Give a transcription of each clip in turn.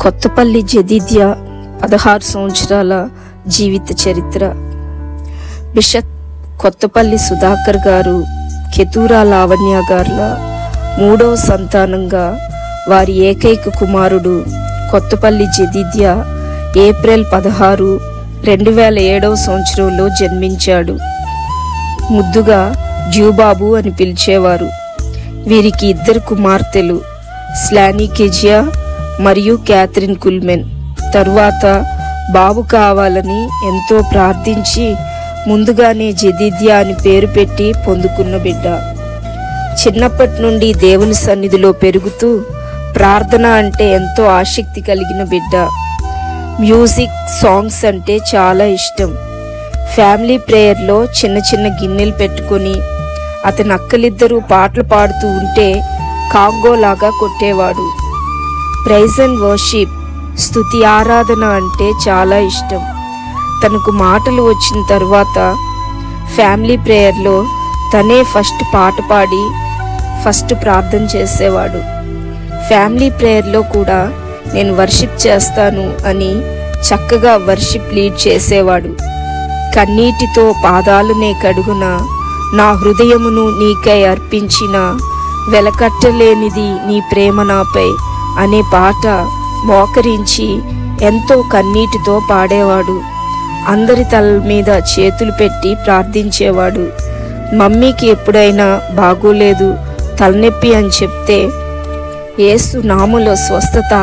కొత్తపల్లి జెదిద్యా 16 సంవత్సరాల జీవిత చరిత్ర. బిషప్ కొత్తపల్లి సుధాకర్ గారు కెతూరా లావణ్య గారుల 3వ సంతానంగా వారి ఏకైక కుమారుడు కొత్తపల్లి జెదిద్యా ఏప్రిల్ 16, 2007 సంవత్సరంలో జన్మించాడు. ముద్దుగా జ్యూబాబు అని పిలిచేవారు. వీరికి 2 కుమార్తెలు, స్లానీ కెజియా మరియు క్యాథరిన్ కుల్మెన్. తరువాత బాబు కావాలని ఎంతో ప్రార్థించి ముందుగానే జెదిద్యా అని పేరు పెట్టి పొందుకున్న బిడ్డ. చిన్నప్పటి నుండి దేవుని సన్నిధిలో పెరుగుతూ ప్రార్థన అంటే ఎంతో ఆసక్తి కలిగిన బిడ్డ. మ్యూజిక్, సాంగ్స్ అంటే చాలా ఇష్టం. ఫ్యామిలీ ప్రేయర్లో చిన్న చిన్న గిన్నెలు పెట్టుకొని అతని అక్కలిద్దరూ పాటలు పాడుతూ ఉంటే కాంగోలాగా కొట్టేవాడు. ప్రైజ్ అండ్ వర్షిప్, స్తుతి ఆరాధన అంటే చాలా ఇష్టం. తనకు మాటలు వచ్చిన తర్వాత ఫ్యామిలీ ప్రేయర్లో తనే ఫస్ట్ పాట పాడి ఫస్ట్ ప్రార్థన చేసేవాడు. ఫ్యామిలీ ప్రేయర్లో కూడా నేను వర్షిప్ చేస్తాను అని చక్కగా వర్షిప్ లీడ్ చేసేవాడు. కన్నీటితో పాదాలనే కడుగున నా హృదయమును నీకై అర్పించిన వెలకట్టలేనిది నీ ప్రేమ నాపై అనే పాట మోకరించి ఎంతో కన్నీటితో పాడేవాడు. అందరి తల మీద చేతులు పెట్టి ప్రార్థించేవాడు. మమ్మీకి ఎప్పుడైనా బాగోలేదు, తలనొప్పి అని చెప్తే యేసు నామములో స్వస్థత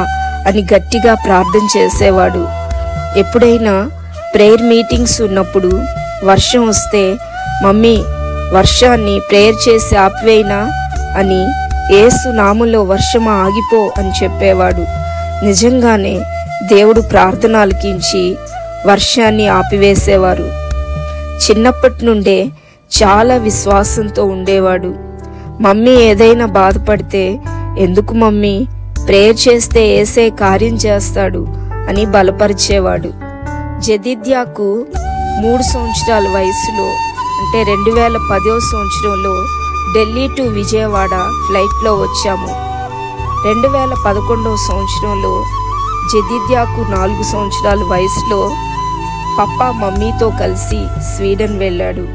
అని గట్టిగా ప్రార్థన చేసేవాడు. ఎప్పుడైనా ప్రేయర్ మీటింగ్స్ ఉన్నప్పుడు వర్షం వస్తే మమ్మీ వర్షాన్ని ప్రేయర్ చేసి ఆపివేయినా అని యేసు నామములో వర్షం ఆగిపో అని చెప్పేవాడు. నిజంగానే దేవుడు ప్రార్థన ఆలకించి వర్షాన్ని ఆపివేసేవారు. చిన్నప్పటి నుండే చాలా విశ్వాసంతో ఉండేవాడు. మమ్మీ ఏదైనా బాధపడితే ఎందుకు మమ్మీ, ప్రేయర్ చేస్తే యేసే కార్యం చేస్తాడు అని బలపరిచేవాడు. జెదిద్యాకు 3 సంవత్సరాల వయసులో అంటే 2010 సంవత్సరంలో ఢిల్లీ టు విజయవాడ ఫ్లైట్లో వచ్చాము. 2011 సంవత్సరంలో జెదిద్యాకు 4 సంవత్సరాల వయసులో పప్పా మమ్మీతో కలిసి స్వీడన్ వెళ్ళాడు.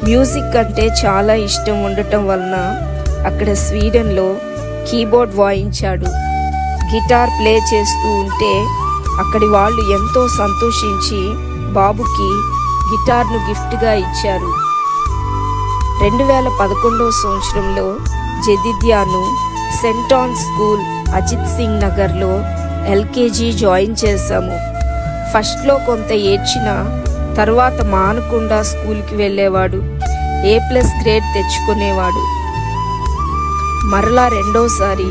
మ్యూజిక్ అంటే చాలా ఇష్టం ఉండటం వలన అక్కడ స్వీడన్లో కీబోర్డ్ వాయించాడు. గిటార్ ప్లే చేస్తూ ఉంటే అక్కడి వాళ్ళు ఎంతో సంతోషించి బాబుకి గిటార్ను గిఫ్ట్గా ఇచ్చారు. 2011 సంవత్సరంలో జెదిద్యాను saint Ann school Ajit Singh నగర్లో ఎల్కేజీ జాయిన్ చేశాము. ఫస్ట్లో కొంత ఏడ్చిన తర్వాత మానకుండా స్కూల్కి వెళ్ళేవాడు. A+ గ్రేడ్ తెచ్చుకునేవాడు. మరలా రెండోసారి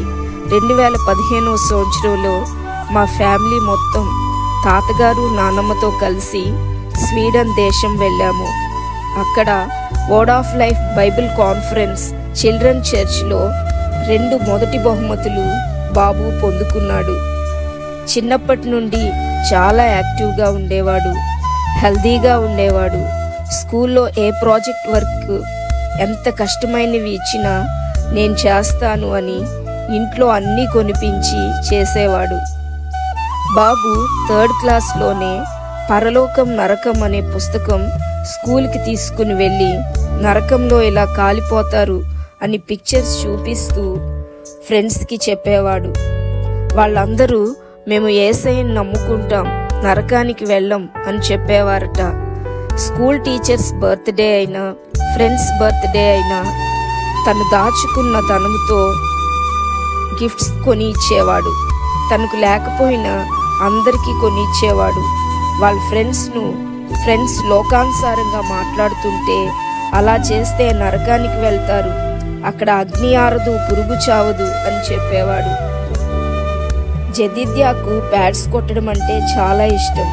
2015 సంవత్సరంలో మా ఫ్యామిలీ మొత్తం తాతగారు నానమ్మతో కలిసి స్వీడన్ దేశం వెళ్ళాము. అక్కడ word of life Bible conference children చర్చ్లో 2 మొదటి బహుమతులు బాబు పొందుకున్నాడు. చిన్నప్పటి నుండి చాలా యాక్టివ్గా ఉండేవాడు, హెల్దీగా ఉండేవాడు. స్కూల్లో ఏ ప్రాజెక్ట్ వర్క్ ఎంత కష్టమైనవి ఇచ్చినా నేను చేస్తాను అని ఇంట్లో అన్నీ కొనిపించి చేసేవాడు. బాబు 3rd క్లాస్లోనే పరలోకం నరకం అనే పుస్తకం స్కూల్కి తీసుకుని వెళ్ళి నరకంలో ఇలా కాలిపోతారు అని పిక్చర్స్ చూపిస్తూ ఫ్రెండ్స్కి చెప్పేవాడు. వాళ్ళందరూ మేము యేసయ్యని నమ్ముకుంటాం, నరకానికి వెళ్ళం అని చెప్పేవారట. స్కూల్ టీచర్స్ బర్త్డే అయినా ఫ్రెండ్స్ బర్త్డే అయినా తను దాచుకున్న ధనముతో గిఫ్ట్స్ కొని ఇచ్చేవాడు. తనకు లేకపోయినా అందరికీ కొని ఇచ్చేవాడు. వాళ్ళ ఫ్రెండ్స్ లోకానుసారంగా మాట్లాడుతుంటే అలా చేస్తే నరకానికి వెళ్తారు, అక్కడ అగ్ని ఆరదు, పురుగు చావదు అని చెప్పేవాడు. జెదిద్యాకు ప్యాడ్స్ కొట్టడం అంటే చాలా ఇష్టం.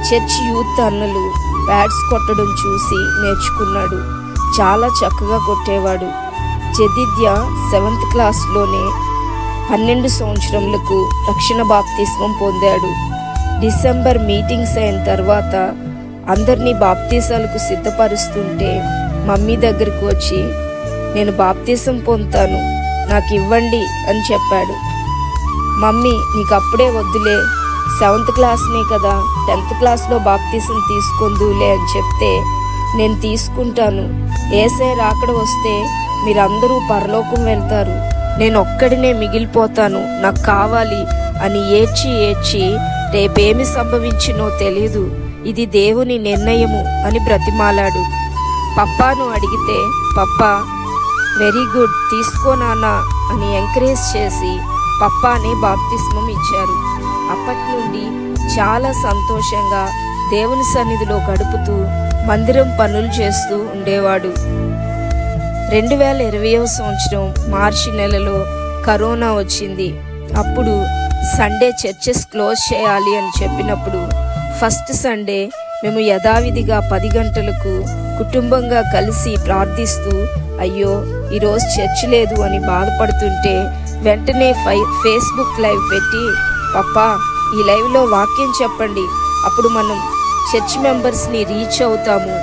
చర్చ్ యూత్ అన్నలు ప్యాడ్స్ కొట్టడం చూసి నేర్చుకున్నాడు. చాలా చక్కగా కొట్టేవాడు. జెదిద్యా 7th క్లాస్లోనే 12 సంవత్సరములకు రక్షణ బాప్తిస్మం పొందాడు. డిసెంబర్ మీటింగ్స్ అయిన తర్వాత అందరినీ బాప్తీసాలకు సిద్ధపరుస్తుంటే మమ్మీ దగ్గరకు వచ్చి నేను బాప్తీసం పొందుతాను, నాకు ఇవ్వండి అని చెప్పాడు. మమ్మీ నీకు అప్పుడే వద్దులే, 7th క్లాస్నే కదా, 10th క్లాస్లో బాప్తీసం తీసుకొందులే అని చెప్తే, నేను తీసుకుంటాను, యేసయ్య రాకడ వస్తే మీరందరూ పరలోకం వెళ్తారు, నేను ఒక్కడినే మిగిలిపోతాను, నాకు కావాలి అని ఏడ్చి ఏడ్చి రేపేమి సంభవించినో తెలీదు, ఇది దేవుని నిర్ణయము అని బ్రతిమాలాడు. పప్పాను అడిగితే పప్పా వెరీ గుడ్ తీసుకో నాన్న అని ఎంకరేజ్ చేసి పప్పానే బాప్తిస్మం ఇచ్చారు. అప్పటి నుండి చాలా సంతోషంగా దేవుని సన్నిధిలో గడుపుతూ మందిరం పనులు చేస్తూ ఉండేవాడు. 2020వ సంవత్సరం మార్చి నెలలో కరోనా వచ్చింది. అప్పుడు సండే చర్చెస్ క్లోజ్ చేయాలి అని చెప్పినప్పుడు ఫస్ట్ సండే మేము యథావిధిగా 10 గంటలకు కుటుంబంగా కలిసి ప్రార్థిస్తూ అయ్యో ఈరోజు చర్చ్ లేదు అని బాధపడుతుంటే వెంటనే ఫేస్బుక్ లైవ్ పెట్టి పప్పా ఈ లైవ్లో వాక్యం చెప్పండి, అప్పుడు మనం చర్చ్ మెంబర్స్ని రీచ్ అవుతాము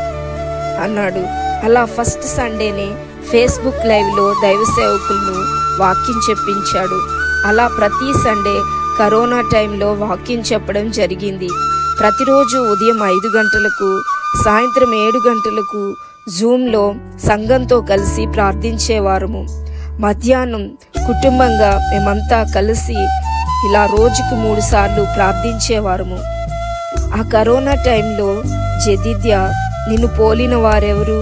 అన్నాడు. అలా ఫస్ట్ సండేనే ఫేస్బుక్ లైవ్లో దైవ సేవకులను వాక్యం చెప్పించాడు. అలా ప్రతి సండే కరోనా టైంలో వాక్యం చెప్పడం జరిగింది. ప్రతిరోజు ఉదయం 5 గంటలకు సాయంత్రం 7 గంటలకు జూమ్లో సంఘంతో కలిసి ప్రార్థించేవారము. మధ్యాహ్నం కుటుంబంగా మేమంతా కలిసి ఇలా రోజుకు 3 సార్లు ప్రార్థించేవారము. ఆ కరోనా టైంలో జెదిద్యా నిన్ను పోలిన వారెవరు,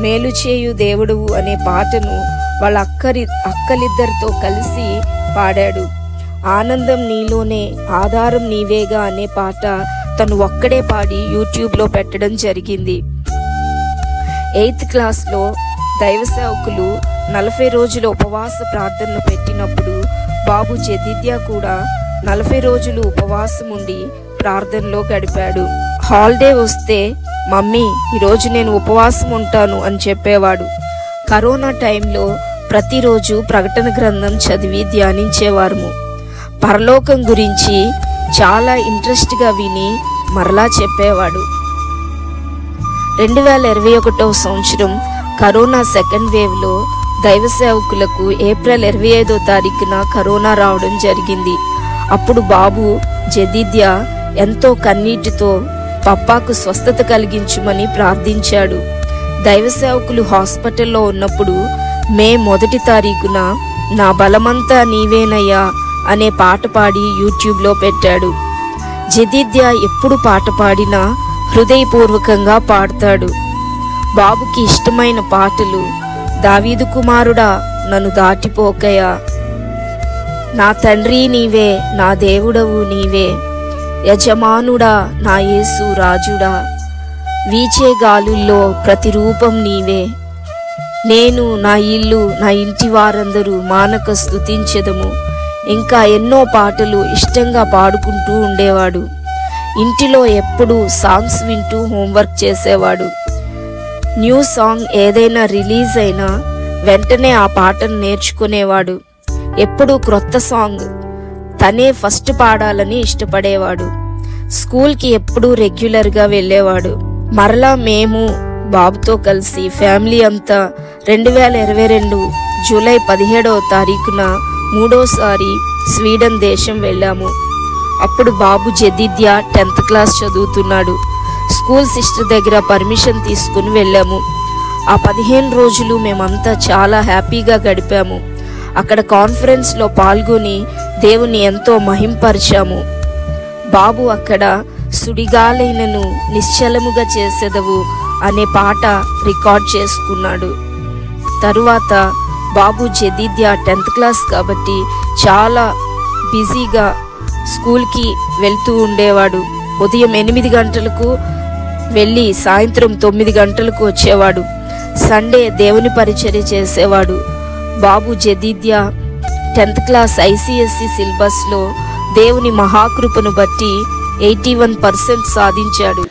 మేలు చేయు దేవుడువు అనే పాటను వాళ్ళ అక్కలిద్దరితో కలిసి పాడాడు. ఆనందం నీలోనే ఆధారం నీవేగా అనే పాట తను ఒక్కడే పాడి యూట్యూబ్లో పెట్టడం జరిగింది. 8th క్లాస్లో దైవ సేవకులు 40 రోజులు ఉపవాస ప్రార్థనలు పెట్టినప్పుడు బాబు జెదిద్యా కూడా 40 రోజులు ఉపవాసం ఉండి ప్రార్థనలో గడిపాడు. హాలిడే వస్తే మమ్మీ ఈరోజు నేను ఉపవాసం ఉంటాను అని చెప్పేవాడు. కరోనా టైంలో ప్రతిరోజు ప్రకటన గ్రంథం చదివి ధ్యానించేవారము. పరలోకం గురించి చాలా ఇంట్రెస్ట్గా విని మరలా చెప్పేవాడు. 2021వ సంవత్సరం కరోనా సెకండ్ వేవ్లో దైవ సేవకులకు ఏప్రిల్ 25వ తారీఖున కరోనా రావడం జరిగింది. అప్పుడు బాబు జెదిద్యా ఎంతో కన్నీటితో పప్పాకు స్వస్థత కలిగించుమని ప్రార్థించాడు. దైవ సేవకులు హాస్పిటల్లో ఉన్నప్పుడు మే 1వ తారీఖున నా బలమంతా నీవేనయ్యా అనే పాట పాడి యూట్యూబ్లో పెట్టాడు. జెదిద్యా ఎప్పుడు పాట పాడినా హృదయపూర్వకంగా పాడతాడు. బాబుకి ఇష్టమైన పాటలు దావీదు కుమారుడా నన్ను దాటిపోకయా, నా తండ్రి నీవే, నా దేవుడవు నీవే, యజమానుడా నా యేసు రాజుడా, వీచే గాలుల్లో ప్రతిరూపం నీవే, నేను నా ఇల్లు నా ఇంటి వారందరూ మానక స్తుతించెదము. ఇంకా ఎన్నో పాటలు ఇష్టంగా పాడుకుంటూ ఉండేవాడు. ఇంటిలో ఎప్పుడూ సాంగ్స్ వింటూ హోంవర్క్ చేసేవాడు. న్యూ సాంగ్ ఏదైనా రిలీజ్ అయినా వెంటనే ఆ పాటను నేర్చుకునేవాడు. ఎప్పుడూ క్రొత్త సాంగ్ తనే ఫస్ట్ పాడాలని ఇష్టపడేవాడు. స్కూల్కి ఎప్పుడూ రెగ్యులర్గా వెళ్ళేవాడు. మరలా మేము బాబుతో కలిసి ఫ్యామిలీ అంతా 2022 జూలై 17వ తారీఖున 3వసారి స్వీడన్ దేశం వెళ్ళాము. అప్పుడు బాబు జెదిద్యా 10th క్లాస్ చదువుతున్నాడు. స్కూల్ సిస్టర్ దగ్గర పర్మిషన్ తీసుకుని వెళ్ళాము. ఆ 15 రోజులు మేమంతా చాలా హ్యాపీగా గడిపాము. అక్కడ కాన్ఫరెన్స్లో పాల్గొని దేవుని ఎంతో మహింపరిచాము. బాబు అక్కడ సుడిగాలైనను నిశ్చలముగా చేసేదవు అనే పాట రికార్డ్ చేసుకున్నాడు. తరువాత బాబు జెదిద్యా 10th క్లాస్ కాబట్టి చాలా బిజీగా స్కూల్కి వెళ్తూ ఉండేవాడు. ఉదయం 8 గంటలకు వెళ్ళి సాయంత్రం 9 గంటలకు వచ్చేవాడు. సండే దేవుని పరిచర్య చేసేవాడు. బాబు జెదిద్యా 10th క్లాస్ ICSE సిలబస్లో దేవుని మహాకృపను బట్టి 81% సాధించాడు.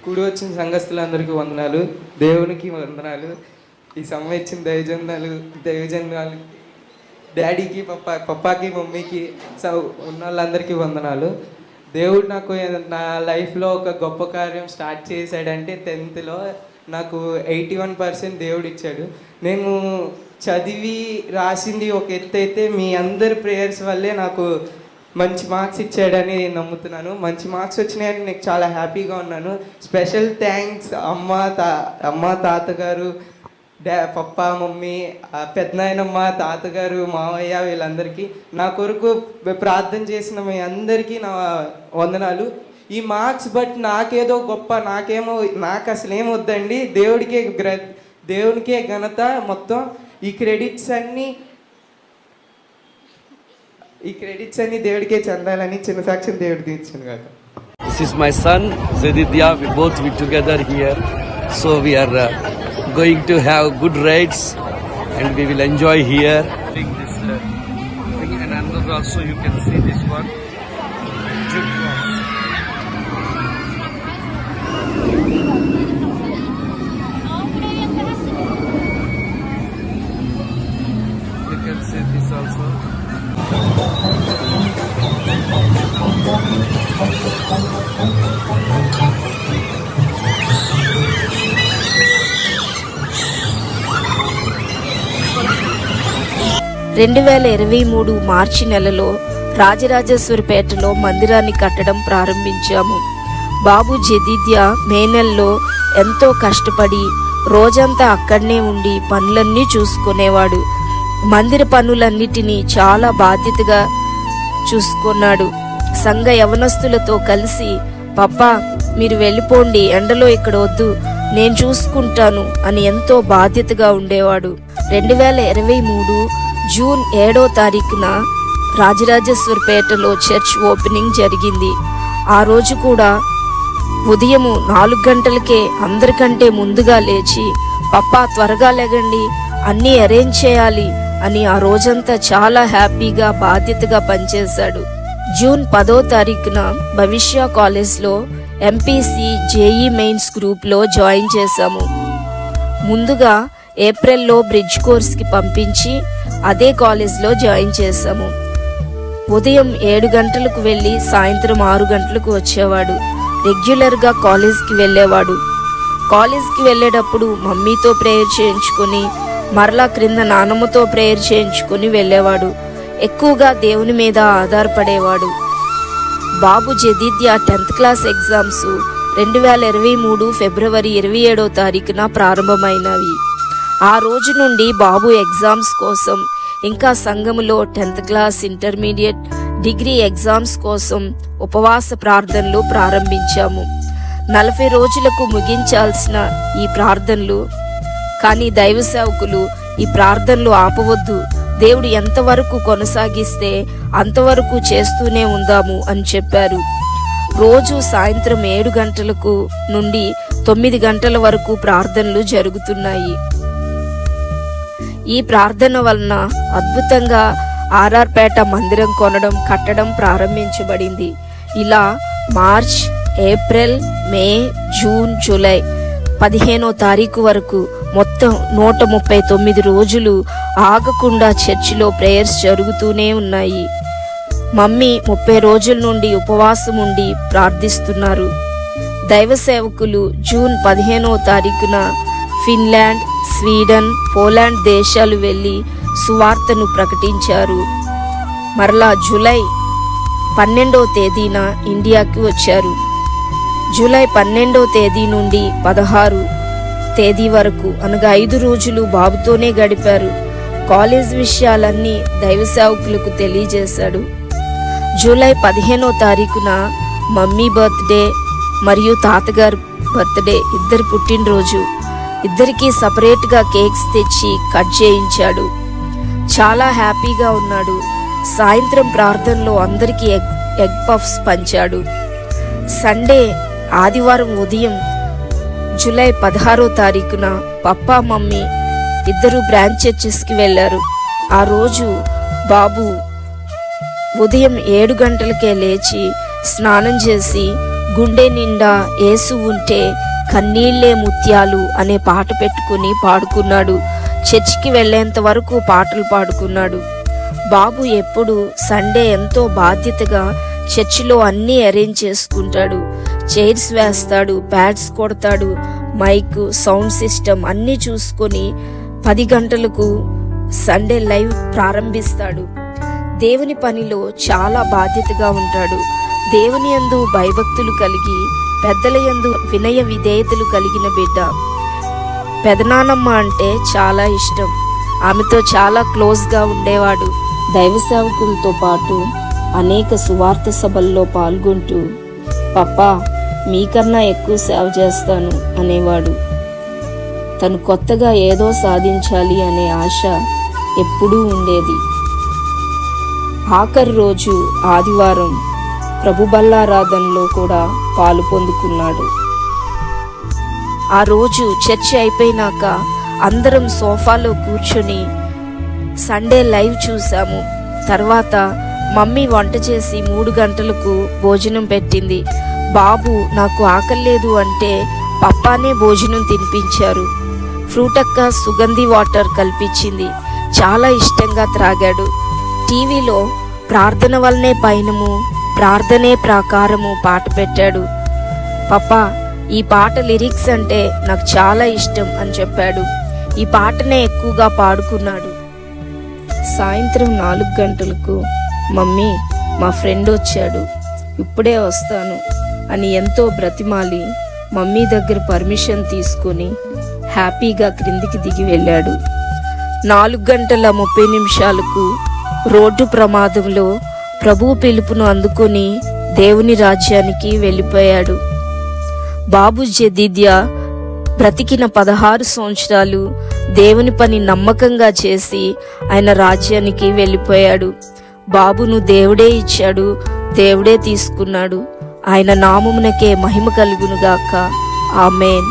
కూడి వచ్చిన సంఘస్థులందరికీ వందనాలు, దేవునికి వందనాలు, ఈ సమయం ఇచ్చిన దైవజనాలు డాడీకి పప్పాకి మమ్మీకి ఉన్న వాళ్ళందరికీ వందనాలు. దేవుడు నాకు నా లైఫ్లో ఒక గొప్ప కార్యం స్టార్ట్ చేశాడంటే 10th నాకు 81% దేవుడు ఇచ్చాడు. నేను చదివి రాసింది ఒక ఎత్తు అయితే మీ అందరి ప్రేయర్స్ వల్లే నాకు మంచి మార్క్స్ ఇచ్చాడని నమ్ముతున్నాను. మంచి మార్క్స్ వచ్చినాయని నేను చాలా హ్యాపీగా ఉన్నాను. స్పెషల్ థ్యాంక్స్ అమ్మ తాతగారు, పప్ప మమ్మీ, పెద్దనాయనమ్మ, తాతగారు, మావయ్య వీళ్ళందరికీ, నా కొరకు ప్రార్థన చేసిన మీ అందరికీ నా వందనాలు. ఈ మార్క్స్ బట్ నాకేదో గొప్ప, నాకు అసలు ఏమొద్దండి, దేవునికే ఘనత మొత్తం. ఈ క్రెడిట్స్ అన్ని దేవుడికే చెందాలని చిన్న సాక్ష్యం దేవుడు తీర్చాను కాక. This is my son Zedidya. We both be together here, so we are going to have good rides and we will enjoy here. This thing and another also you can see this one. You can see this also. మార్చి నెలలో రాజరాజేశ్వరిపేటలో మందిరాన్ని కట్టడం ప్రారంభించాము. బాబు జెదిద్యా మే నెలలో ఎంతో కష్టపడి రోజంతా అక్కడనే ఉండి పనులన్నీ చూసుకునేవాడు. మందిర పనులన్నిటినీ చాలా బాధ్యతగా చూసుకున్నాడు. సంఘ యవనస్తులతో కలిసి, పప్పా మీరు వెళ్ళిపోండి, ఎండలో ఇక్కడ వద్దు, నేను చూసుకుంటాను అని ఎంతో బాధ్యతగా ఉండేవాడు. 2023 జూన్ 7వ తారీఖున రాజరాజేశ్వరిపేటలో చర్చ్ ఓపెనింగ్ జరిగింది. ఆ రోజు కూడా ఉదయం 4 గంటలకే అందరికంటే ముందుగా లేచి, పప్పా త్వరగా లేగండి, అన్నీ అరేంజ్ చేయాలి అని ఆ రోజంతా చాలా హ్యాపీగా బాధ్యతగా పనిచేశాడు. జూన్ 10వ తారీఖున భవిష్య కాలేజ్లో ఎంపీసీ జేఈ మెయిన్స్ గ్రూప్లో జాయిన్ చేశాము. ముందుగా ఏప్రిల్లో బ్రిడ్జ్ కోర్స్కి పంపించి అదే కాలేజ్లో జాయిన్ చేశాము. ఉదయం 7 గంటలకు వెళ్ళి సాయంత్రం 6 గంటలకు వచ్చేవాడు. రెగ్యులర్గా కాలేజ్కి వెళ్ళేవాడు. కాలేజ్కి వెళ్ళేటప్పుడు మమ్మీతో ప్రేయర్ చేయించుకొని మరలా క్రింద నాన్నమ్మతో ప్రేయర్ చేయించుకొని వెళ్ళేవాడు. ఎక్కువగా దేవుని మీద ఆధారపడేవాడు. బాబు జెదిద్యా 10th క్లాస్ ఎగ్జామ్స్ 2023 ఫిబ్రవరి 27వ తారీఖున ప్రారంభమైనవి. ఆ రోజు నుండి బాబు ఎగ్జామ్స్ కోసం, ఇంకా సంఘములో 10th class, intermediate, degree exams కోసం ఉపవాస ప్రార్థనలు ప్రారంభించాము. 40 రోజులకు ముగించాల్సిన ఈ ప్రార్థనలు, కానీ దైవ సేవకులు ఈ ప్రార్థనలు ఆపవద్దు, దేవుడు ఎంతవరకు కొనసాగిస్తే అంతవరకు చేస్తూనే ఉందాము అని చెప్పారు. రోజు సాయంత్రం 7 గంటలకు నుండి 9 గంటల వరకు ప్రార్థనలు జరుగుతున్నాయి. ఈ ప్రార్థన వలన అద్భుతంగా ఆర్ఆర్పేట మందిరం కట్టడం ప్రారంభించబడింది. ఇలా మార్చ్, ఏప్రిల్, మే, జూన్, జూలై 15వ తారీఖు వరకు మొత్తం 139 రోజులు ఆగకుండా చర్చిలో ప్రేయర్స్ జరుగుతూనే ఉన్నాయి. మమ్మీ 30 రోజుల నుండి ఉపవాసం ఉండి ప్రార్థిస్తున్నారు. దైవ సేవకులు జూన్ 15వ తారీఖున ఫిన్లాండ్, స్వీడన్, పోలాండ్ దేశాలు వెళ్లి సువార్తను ప్రకటించారు. మరలా జూలై 12వ తేదీన ఇండియాకి వచ్చారు. జూలై 12వ తేదీ నుండి 16 తేదీ వరకు, అనగా 5 రోజులు బాబుతోనే గడిపారు. కాలేజ్ విషయాలన్నీ దైవ సేవకులకు తెలియజేశాడు. జూలై 15వ తారీఖున మమ్మీ బర్త్డే మరియు తాతగారు బర్త్డే, ఇద్దరు పుట్టినరోజు. ఇద్దరికి సపరేట్గా కేక్స్ తెచ్చి కట్ చేయించాడు. చాలా హ్యాపీగా ఉన్నాడు. సాయంత్రం ప్రార్థనలో అందరికీ ఎగ్ పఫ్స్ పంచాడు. సండే, ఆదివారం ఉదయం జూలై 16వ తారీఖున పప్పా, మమ్మీ ఇద్దరు బ్రాంచ్ చర్చెస్కి వెళ్ళారు. ఆ రోజు బాబు ఉదయం 7 గంటలకే లేచి స్నానం చేసి గుండె నిండా యేసు ఉంటే కన్నీళ్లే ముత్యాలు అనే పాట పెట్టుకుని పాడుకున్నాడు. చర్చికి వెళ్లేంత వరకు పాటలు పాడుకున్నాడు. బాబు ఎప్పుడు సండే ఎంతో బాధ్యతగా చర్చిలో అన్నీ అరేంజ్ చేసుకుంటాడు. చైర్స్ వేస్తాడు, ప్యాడ్స్ కొడతాడు, మైక్, సౌండ్ సిస్టమ్ అన్నీ చూసుకొని 10 గంటలకు సండే లైవ్ ప్రారంభిస్తాడు. దేవుని పనిలో చాలా బాధ్యతగా ఉంటాడు. దేవుని యందు భయభక్తులు కలిగి పెద్దల యందు వినయ విధేయతలు కలిగిన బిడ్డ. పెదనానమ్మ అంటే చాలా ఇష్టం. ఆమెతో చాలా క్లోజ్గా ఉండేవాడు. దైవ సేవకులతో పాటు అనేక సువార్త సభల్లో పాల్గొంటూ పప్పా మీకన్నా ఎక్కువ సేవ చేస్తాను అనేవాడు. తను కొత్తగా ఏదో సాధించాలి అనే ఆశ ఎప్పుడూ ఉండేది. ఆఖరి రోజు ఆదివారం ప్రభు బల్లారాధనలో కూడా పాలు పొందుకున్నాడు. ఆ రోజు చర్చ అయిపోయినాక అందరం సోఫాలో కూర్చొని సండే లైవ్ చూసాము. తర్వాత మమ్మీ వంట చేసి 3 గంటలకు భోజనం పెట్టింది. బాబు నాకు ఆకలేదు అంటే పప్పానే భోజనం తినిపించారు. ఫ్రూటక్క సుగంధి వాటర్ కల్పించింది. చాలా ఇష్టంగా త్రాగాడు. టీవీలో ప్రార్థన వల్లనే పయనము, ప్రార్థనే ప్రాకారము పాట పెట్టాడు. పప్పా ఈ పాట లిరిక్స్ అంటే నాకు చాలా ఇష్టం అని చెప్పాడు. ఈ పాటనే ఎక్కువగా పాడుకున్నాడు. సాయంత్రం 4 గంటలకు మమ్మీ మా ఫ్రెండ్ వచ్చాడు, ఇప్పుడే వస్తాను అని ఎంతో బ్రతిమాలి మమ్మీ దగ్గర పర్మిషన్ తీసుకొని హ్యాపీగా క్రిందికి దిగి వెళ్ళాడు. 4:30 రోడ్డు ప్రమాదంలో ప్రభు పిలుపును అందుకొని దేవుని రాజ్యానికి వెళ్ళిపోయాడు. బాబు జెదిద్యా బ్రతికిన 16 సంవత్సరాలు దేవుని పని నమ్మకంగా చేసి ఆయన రాజ్యానికి వెళ్ళిపోయాడు. బాబును దేవుడే ఇచ్చాడు, దేవుడే తీసుకున్నాడు. ఆయన నామమునకే మహిమ కలుగునుగాక. ఆమేన్.